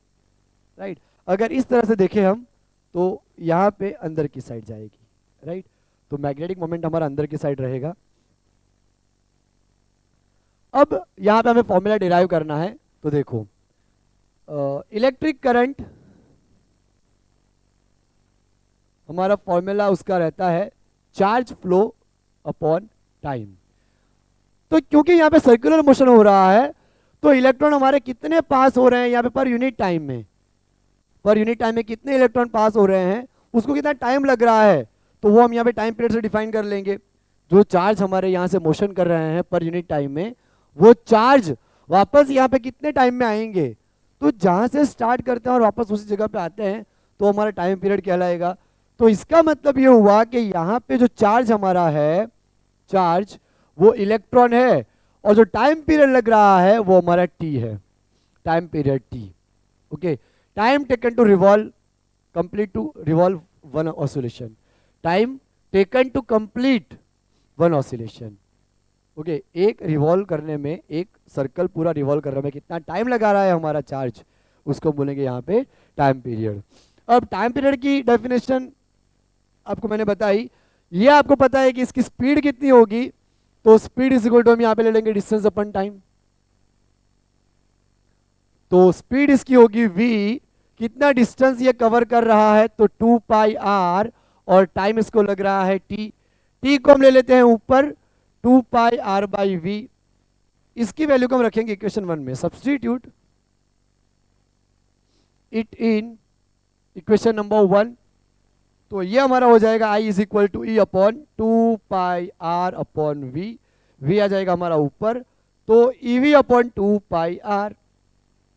राइट। अगर इस तरह से देखें हम तो यहाँ पे अंदर की साइड जाएगी, राइट। तो मैग्नेटिक मोमेंट हमारा अंदर की साइड रहेगा। अब यहाँ पे हमें फॉर्मूला डिराइव करना है, तो देखो इलेक्ट्रिक करंट हमारा फॉर्मूला उसका रहता है चार्ज फ्लो अपॉन टाइम। तो क्योंकि यहाँ पे सर्कुलर मोशन हो रहा है तो इलेक्ट्रॉन हमारे कितने पास हो रहे हैं यहाँ पे पर यूनिट टाइम में, पर यूनिट टाइम में कितने इलेक्ट्रॉन पास हो रहे हैं, उसको कितना टाइम लग रहा है, तो वो हम यहाँ पे टाइम पीरियड से डिफाइन कर लेंगे। जो चार्ज हमारे यहाँ से मोशन कर रहे हैं पर यूनिट टाइम में, वो चार्ज वापस यहाँ पे कितने टाइम में आएंगे, तो जहाँ से स्टार्ट करते हैं और वापस उसी जगह पे आते हैं तो हमारा टाइम पीरियड कहलाएगा। तो इसका मतलब ये हुआ कि यहाँ पे जो चार्ज हमारा है, चार्ज वो इलेक्ट्रॉन है, और जो टाइम पीरियड लग रहा है वो हमारा टी है, time period T, okay. Time taken to revolve, complete to revolve one oscillation, time taken to complete one oscillation, okay. एक रिवॉल्व करने में, एक सर्कल पूरा रिवॉल्व करने में कितना टाइम लगा रहा है हमारा चार्ज, उसको बोलेंगे यहाँ पे टाइम पीरियड। अब टाइम पीरियड की डेफिनेशन आपको मैंने बताई, ये आपको पता है कि इसकी स्पीड कितनी होगी, तो स्पीड इज इक्वल टू हम यहाँ पे ले लेंगे डिस्टेंस अपन टाइम। तो स्पीड इसकी होगी v, कितना डिस्टेंस ये कवर कर रहा है, तो 2 पाई r, और टाइम इसको लग रहा है t। t को हम ले लेते हैं ऊपर 2 पाई r बाई वी। इसकी वैल्यू को हम रखेंगे इक्वेशन 1 में, substitute it in equation number 1। तो ये हमारा हो जाएगा I is equal to E upon 2 pi r upon V. V आ जाएगा हमारा ऊपर, तो EV upon 2 pi r।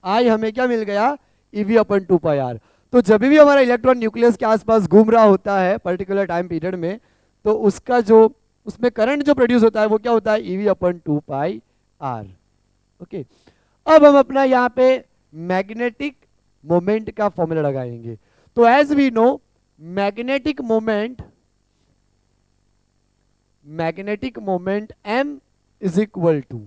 I हमें क्या मिल गया, EV अपॉन 2 पाई r। तो जब भी हमारा इलेक्ट्रॉन न्यूक्लियस के आसपास घूम रहा होता है पर्टिकुलर टाइम पीरियड में, तो उसका जो उसमें करंट जो प्रोड्यूस होता है वो क्या होता है, EV upon 2 pi r। Okay, अब हम अपना यहाँ पे मैग्नेटिक मोमेंट का फॉर्मूला लगाएंगे। तो as we know magnetic moment m is equal to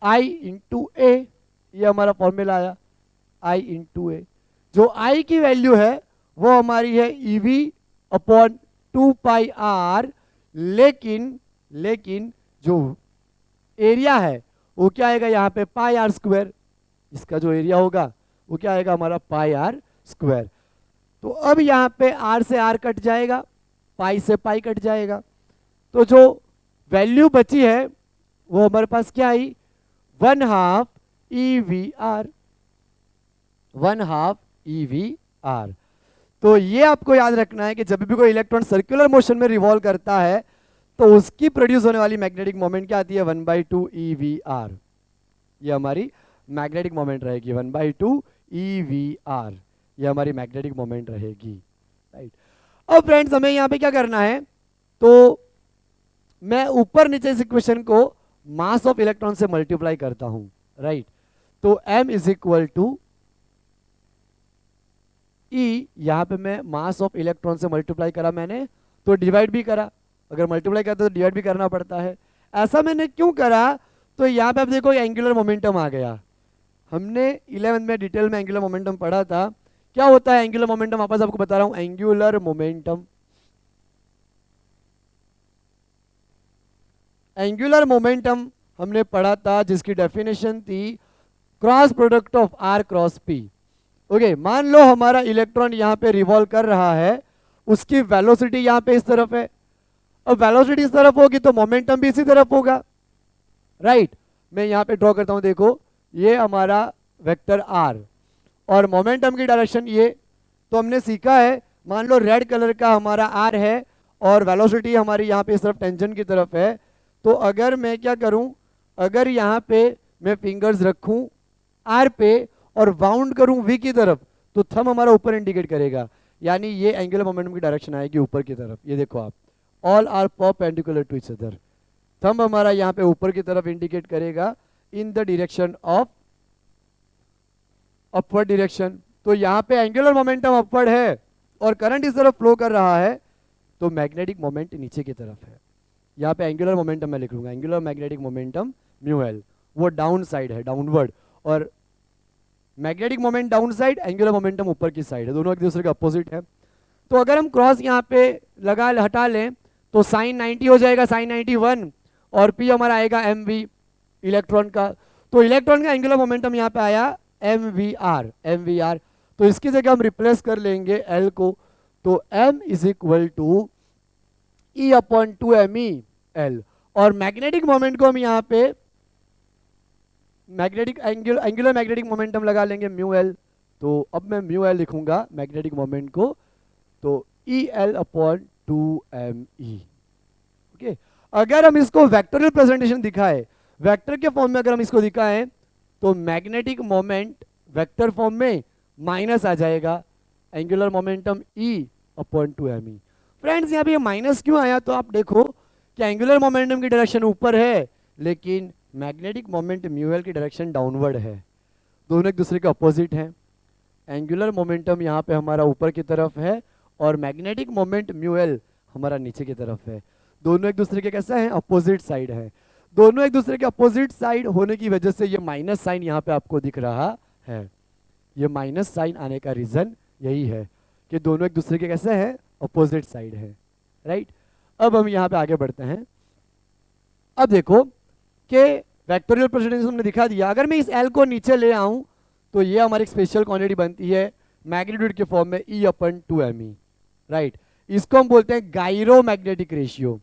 I into A, ये हमारा फॉर्मूला आया I इंटू ए। जो I की वैल्यू है वो हमारी है EV अपॉन 2 पाई r, लेकिन जो एरिया है वो क्या आएगा यहाँ पे पाई r स्क्वायर। इसका जो एरिया होगा वो क्या आएगा हमारा पाई r स्क्वायर। तो अब यहाँ पे r से r कट जाएगा, पाई से पाई कट जाएगा, तो जो वैल्यू बची है वो हमारे पास क्या आई, 1/2 EVR, 1/2 EVR। तो ये आपको याद रखना है कि जब भी कोई इलेक्ट्रॉन सर्कुलर मोशन में रिवॉल्व करता है तो उसकी प्रोड्यूस होने वाली मैग्नेटिक मोमेंट क्या आती है, 1/2 EVR। ये हमारी मैग्नेटिक मोमेंट रहेगी 1/2 EVR, ये हमारी मैग्नेटिक मोमेंट रहेगी, राइट। अब फ्रेंड्स हमें यहाँ पे क्या करना है, तो मैं ऊपर नीचे इस इक्वेशन को मास ऑफ इलेक्ट्रॉन से मल्टीप्लाई करता हूं, राइट। तो m इज इक्वल टू ई, यहां पे मैं मास ऑफ इलेक्ट्रॉन से मल्टीप्लाई करा मैंने, तो डिवाइड भी करा, अगर मल्टीप्लाई करते तो डिवाइड भी करना पड़ता है। ऐसा मैंने क्यों करा, तो यहाँ पे आप देखो एंगुलर मोमेंटम आ गया। हमने 11th में डिटेल में एंगुलर मोमेंटम पढ़ा था। क्या होता है एंगुलर मोमेंटम, वापस आपको बता रहा हूं। एंगुलर मोमेंटम हमने पढ़ा था जिसकी डेफिनेशन थी cross product of R cross P. Okay, मान लो हमारा इलेक्ट्रॉन यहाँ पे रिवॉल्व कर रहा है, उसकी वेलोसिटी यहाँ पे इस तरफ है। अब वेलोसिटी इस तरफ होगी तो मोमेंटम भी इसी तरफ होगा, राइट। मैं यहाँ पे ड्रॉ करता हूँ, देखो ये हमारा वेक्टर आर और मोमेंटम की डायरेक्शन ये। तो हमने सीखा है, मान लो रेड कलर का हमारा आर है और वेलोसिटी हमारी यहाँ पे इस तरफ टेंजेंट की तरफ है। तो अगर मैं क्या करूं, अगर यहाँ पे मैं फिंगर्स रखूं आर पे और बाउंड करूं वी की तरफ, तो थंब हमारा ऊपर इंडिकेट करेगा, यानी ये एंगुलर मोमेंटम की डायरेक्शन आएगी ऊपर की तरफ। ये देखो आप, all are perpendicular to each other. Thumb हमारा यहाँ पे ऊपर की तरफ इंडिकेट करेगा in the direction of upward direction. तो यहाँ पे एंगुलर मोमेंटम अपवर्ड है और करंट इस तरफ फ्लो कर रहा है, तो मैग्नेटिक मोमेंट नीचे की तरफ है। यहाँ पे एंगुलर मोमेंटम मैं लिख लूंगा, angular magnetic momentum mu L, वो डाउन साइड है, डाउनवर्ड, और magnetic moment down side, angular momentum ऊपर की साइड है, दोनों एक दूसरे के अपोजिट है। तो अगर हम क्रॉस यहाँ पे लगा हटा लें तो साइन 90 हो जाएगा, साइन 91, और पी हमारा आएगा एम वी इलेक्ट्रॉन का। तो इलेक्ट्रॉन का एंगुलर मोमेंटम यहाँ पे आया एम वी आर। तो इसकी जगह हम रिप्लेस कर लेंगे एल को, तो M is equal to E upon 2 M E L, और मैग्नेटिक मोमेंट को हम यहाँ पे मैग्नेटिक एंगुलर मैग्नेटिक मोमेंटम लगा लेंगे म्यू एल। तो अब मैं म्यू एल लिखूंगा मैग्नेटिक मोमेंट को, तो E L upon 2 M E. Okay, अगर हम इसको वेक्टोरियल प्रेजेंटेशन दिखाएं, वेक्टर के फॉर्म में अगर हम इसको दिखाएं, तो मैग्नेटिक मोमेंट वेक्टर फॉर्म में माइनस आ जाएगा, angular momentum E upon 2 M E. Friends यहाँ पे माइनस क्यों आया, तो आप देखो कि एंगुलर मोमेंटम की डायरेक्शन ऊपर है, लेकिन मैग्नेटिक मोमेंट म्यू एल की डायरेक्शन डाउनवर्ड है, दोनों एक दूसरे के अपोजिट हैं। एंगुलर मोमेंटम यहाँ पे हमारा ऊपर की तरफ है और मैग्नेटिक मोमेंट म्यू एल हमारा नीचे की तरफ है, दोनों एक दूसरे के कैसा है, अपोजिट साइड है। दोनों एक दूसरे के अपोजिट साइड होने की वजह से ये माइनस साइन यहाँ पे आपको दिख रहा है। ये माइनस साइन आने का रीजन यही है कि दोनों एक दूसरे के कैसे हैं, अपोजिट साइड है, राइट। अब हम यहाँ पे आगे बढ़ते हैं। अब देखो कि वेक्टोरियल प्रेजेंटेशन हमने दिखा दिया। अगर मैं इस एल को नीचे ले आऊं तो ये हमारी एक स्पेशल क्वांटिटी बनती है मैग्नीट्यूड के फॉर्म में E/2me, राइट। इसको हम बोलते हैं गायरोमैग्नेटिक रेशियो।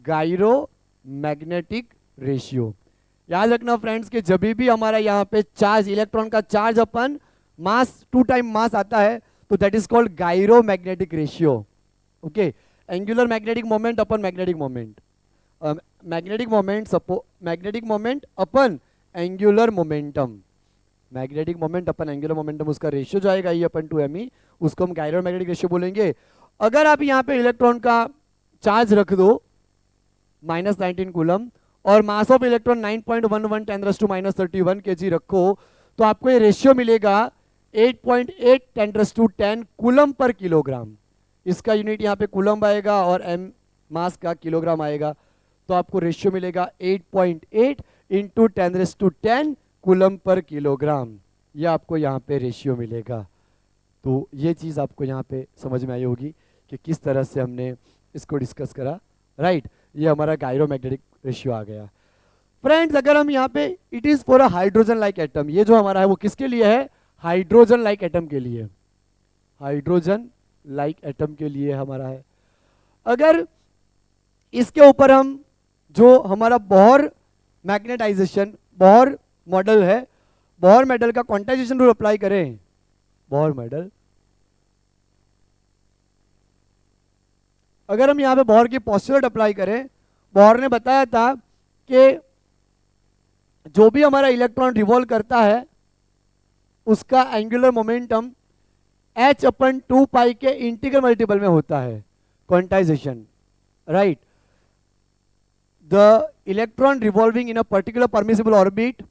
गायरोमैग्नेटिक रेशियो याद रखना फ्रेंड्स कि जब भी हमारा यहाँ पे चार्ज, इलेक्ट्रॉन का चार्ज अपन मास 2 टाइम मास आता है तो that is called gyromagnetic ratio. Okay, angular magnetic moment upon magnetic moment, magnetic moment upon angular momentum, magnetic moment upon angular momentum, उसका रेशियो जो आएगा E/2me, उसको हम गायरोमैग्नेटिक रेशियो बोलेंगे। अगर आप यहाँ पे इलेक्ट्रॉन का चार्ज रख दो -19 कूलम और मास ऑफ इलेक्ट्रॉन 9.11 10⁻³ kg रखो तो आपको ये रेशियो मिलेगा 8.8 10⁻10 कूलम पर किलोग्राम। इसका यूनिट यहाँ पे कूलम आएगा और m मास का किलोग्राम आएगा, तो आपको रेशियो मिलेगा 8.8 × 10⁻10 कूलम पर किलोग्राम। ये आपको यहाँ पे रेशियो मिलेगा। तो ये चीज़ आपको यहाँ पे समझ में आई होगी कि किस तरह से हमने इसको डिस्कस करा, राइट। ये हमारा गायरोमैग्नेटिक रेशियो आ गया। फ्रेंड्स अगर हम यहाँ पे it is for a hydrogen like atom, ये जो हमारा है वो किसके लिए है, हाइड्रोजन लाइक एटम के लिए, हाइड्रोजन लाइक एटम के लिए हमारा है। अगर इसके ऊपर हम जो हमारा बोहर मैग्नेटाइजेशन, बोहर मॉडल है, बोहर मॉडल का क्वांटाइजेशन रूल अप्लाई करें, बोहर मॉडल, अगर हम यहाँ पे बोहर की पोस्टुलेट अप्लाई करें, बोहर ने बताया था कि जो भी हमारा इलेक्ट्रॉन रिवॉल्व करता है उसका एंगुलर मोमेंटम h/2π के इंटीग्रल मल्टीपल में होता है, quantization, right. The electron revolving in a particular permissible orbit,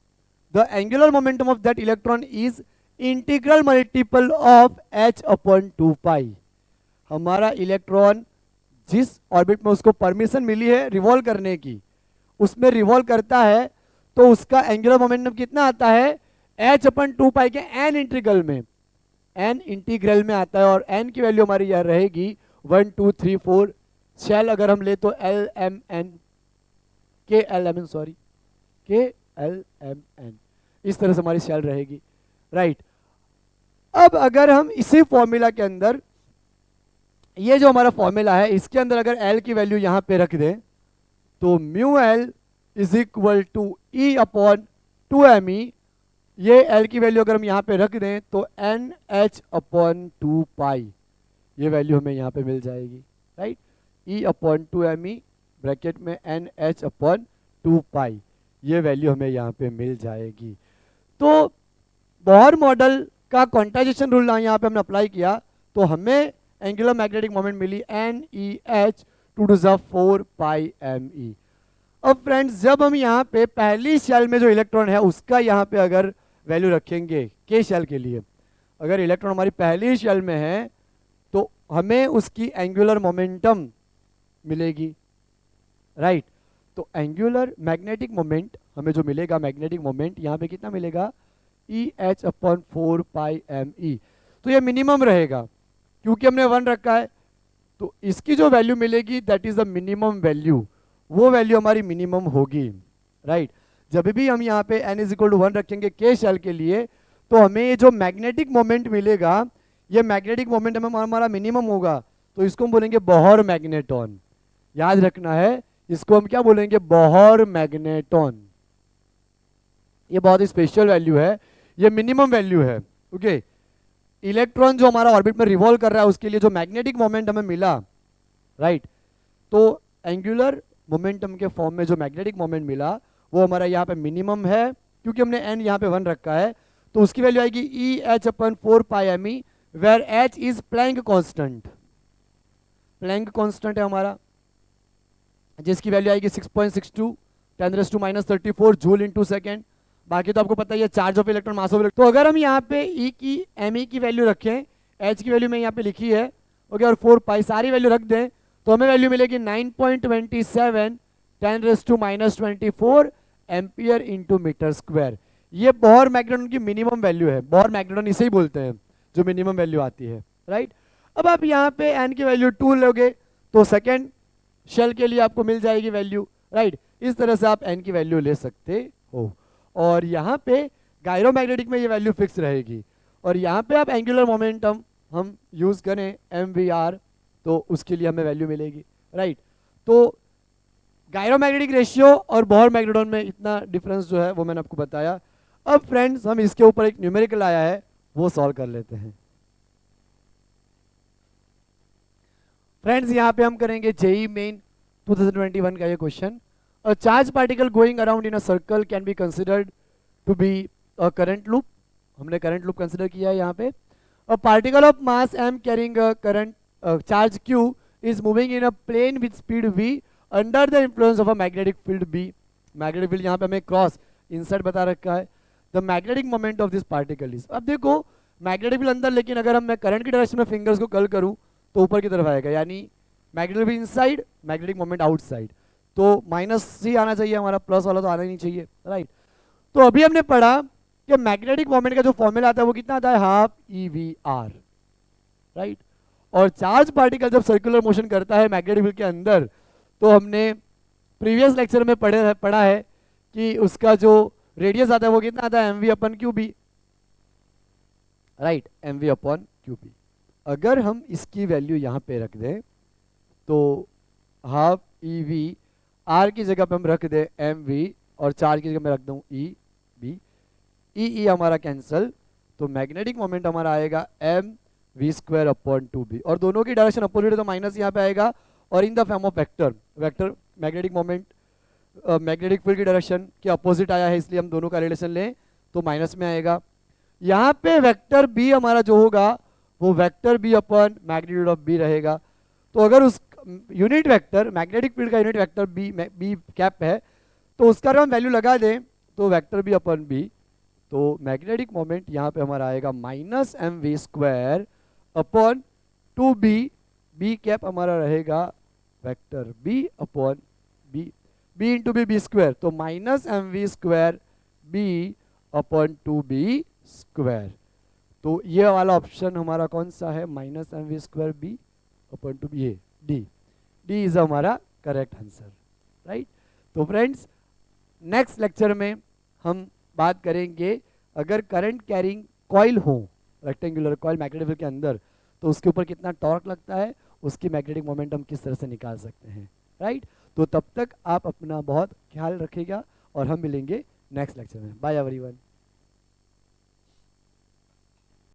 the angular momentum of that electron is integral multiple of h/2π। हमारा इलेक्ट्रॉन जिस ऑर्बिट में उसको परमिशन मिली है रिवॉल्व करने की, उसमें रिवॉल्व करता है तो उसका एंगुलर मोमेंटम कितना आता है, h/2π के n इंटीग्रल में, n इंटीग्रल में आता है। और n की वैल्यू हमारी यह रहेगी 1 2 3 4, शेल अगर हम ले तो LMN, KLMN, इस तरह से हमारी शेल रहेगी, राइट। अब अगर हम इसी फॉर्मूला के अंदर, ये जो हमारा फॉर्मूला है इसके अंदर अगर L की वैल्यू यहाँ पे रख दें तो μL is equal to E/2me, ये L की वैल्यू अगर हम यहाँ पे रख दें तो NH/2π, ये वैल्यू हमें यहाँ पे मिल जाएगी, राइट। E/2me ब्रैकेट में NH/2π, ये वैल्यू हमें यहाँ पे मिल जाएगी। तो बोहर मॉडल का क्वांटाइजेशन रूल यहाँ पे हमने अप्लाई किया तो हमें एंगुलर मैग्नेटिक मोमेंट मिली NEH/4πme। अब फ्रेंड्स जब हम यहाँ पे पहली शेल में जो इलेक्ट्रॉन है उसका यहाँ पे अगर वैल्यू रखेंगे के शेल के लिए, अगर इलेक्ट्रॉन हमारी पहली शेल में है तो हमें उसकी एंगुलर मोमेंटम मिलेगी, राइट। तो एंगुलर मैग्नेटिक मोमेंट हमें जो मिलेगा, मैग्नेटिक मोमेंट यहाँ पे कितना मिलेगा, EH/4πme। तो ये मिनिमम रहेगा क्योंकि हमने 1 रखा है, तो इसकी जो वैल्यू मिलेगी that is the minimum value, वो वैल्यू हमारी मिनिमम होगी, राइट। जब भी हम यहाँ पे n = 1 रखेंगे के शेल के लिए तो हमें ये जो मैग्नेटिक मोमेंट मिलेगा, ये मैग्नेटिक मोमेंट हमें हमारा मिनिमम होगा, तो इसको हम बोलेंगे बोहर मैग्नेटॉन। याद रखना है, इसको हम क्या बोलेंगे, बोहर मैग्नेटॉन। ये बहुत ही स्पेशल वैल्यू है, ये मिनिमम वैल्यू है, ओके। इलेक्ट्रॉन जो हमारा ऑर्बिट में रिवॉल्व कर रहा है उसके लिए जो मैग्नेटिक मोमेंट हमें मिला, राइट, तो एंगुलर मोमेंटम के फॉर्म में जो मैग्नेटिक मोमेंट मिला वो हमारा यहाँ पे मिनिमम है क्योंकि हमने n यहाँ पे 1 रखा है, तो उसकी वैल्यू आएगी EH/4πme, where h is Planck constant, Planck constant है हमारा, जिसकी वैल्यू आएगी 6.62 10⁻34 जूल इन 2 सेकेंड। बाकी तो आपको पता ही है charge of electron, mass of electron. तो अगर हम यहाँ पे E की me की वैल्यू रखें, h की वैल्यू में यहाँ पे लिखी है, ओके, और 4π सारी वैल्यू रख दें तो हमें वैल्यू मिलेगी 9.27 10⁻⁻24 एम्पियर इंटू मीटर स्क्वायर। ये बोर मैग्नेटॉन की मिनिमम वैल्यू है, बोर मैग्नेटॉन इसे ही बोलते हैं जो मिनिमम वैल्यू आती है, राइट। अब आप यहाँ पे एन की वैल्यू 2 लोगे तो सेकेंड शेल के लिए आपको मिल जाएगी वैल्यू, राइट। इस तरह से आप एन की वैल्यू ले सकते हो। और यहाँ पे गायरोमैग्नेटिक में ये वैल्यू फिक्स रहेगी, और यहाँ पे आप एंगुलर मोमेंटम हम यूज करें MVR तो उसके लिए हमें वैल्यू मिलेगी, राइट। तो गायरोमैग्नेटिक रेशियो और बोर मैग्नेटॉन में इतना डिफरेंस जो है वो मैंने आपको बताया। अब फ्रेंड्स हम इसके ऊपर एक न्यूमेरिकल आया है वो सॉल्व कर लेते हैं। फ्रेंड्स यहाँ पे हम करेंगे जेईई मेन 2021 का ये question. A charge particle going around in a circle can be considered to be a current loop. हमने करंट लूप कंसिडर किया है यहाँ पे। A particle of mass m carrying a current charge q is moving in a plane with speed v under the influence of a magnetic field b। Magnetic field यहाँ पे हमें cross inside बता रखा है। The magnetic moment of this particle is, अब देखो magnetic field अंदर, लेकिन अगर हम मैं करंट की डायरेक्शन में फिंगर्स को कर्ल करूँ तो ऊपर की तरफ आएगा, यानी magnetic field inside, magnetic moment outside. तो माइनस ही आना चाहिए हमारा, प्लस वाला तो आना ही नहीं चाहिए, राइट। तो अभी हमने पढ़ा कि मैग्नेटिक मोमेंट का जो फॉर्मूला आता है वो कितना आता है, हाफ EVR, राइट। और चार्ज पार्टिकल जब सर्कुलर मोशन करता है मैग्नेटिक फील्ड के अंदर, तो हमने प्रीवियस लेक्चर में पढ़ा है कि उसका जो रेडियस आता है वो कितना आता है, mv/qb, राइट, mv/qb। अगर हम इसकी वैल्यू यहाँ पे रख दें तो हाफ EVR की जगह पे हम रख दें mv, और चार्ज की जगह मैं रख दूं EB, E हमारा कैंसल, तो मैग्नेटिक मोमेंट हमारा आएगा mv²/2b, और दोनों की डायरेक्शन अपोजिट है तो माइनस यहाँ पे आएगा, और इन the form of vector, vector magnetic moment magnetic field की डायरेक्शन के अपोजिट आया है, इसलिए हम दोनों का रिलेशन लें तो माइनस में आएगा। यहाँ पे वेक्टर b हमारा जो होगा वो वेक्टर b/मैग्नीट्यूड ऑफ b रहेगा। तो अगर उस यूनिट वेक्टर मैग्नेटिक फील्ड का यूनिट वेक्टर b कैप है तो उसका अगर हम वैल्यू लगा दें तो वेक्टर b/b, तो मैग्नेटिक मोमेंट यहाँ पे हमारा आएगा -mv²/2b, b कैप हमारा रहेगा vector b/b, b into b square, तो -mv²b/2b²। तो ये वाला ऑप्शन हमारा कौन सा है, -mv²b/2b, ये डी इज हमारा करेक्ट आंसर, राइट। तो फ्रेंड्स नेक्स्ट लेक्चर में हम बात करेंगे अगर करंट कैरिंग कॉइल हो, रेक्टेंगुलर कॉइल मैग्नेटिक फील्ड के अंदर, तो उसके ऊपर कितना टॉर्क लगता है, उसकी मैग्नेटिक मोमेंट हम किस तरह से निकाल सकते हैं, राइट। तो तब तक आप अपना बहुत ख्याल रखिएगा और हम मिलेंगे नेक्स्ट लेक्चर में। Bye everyone.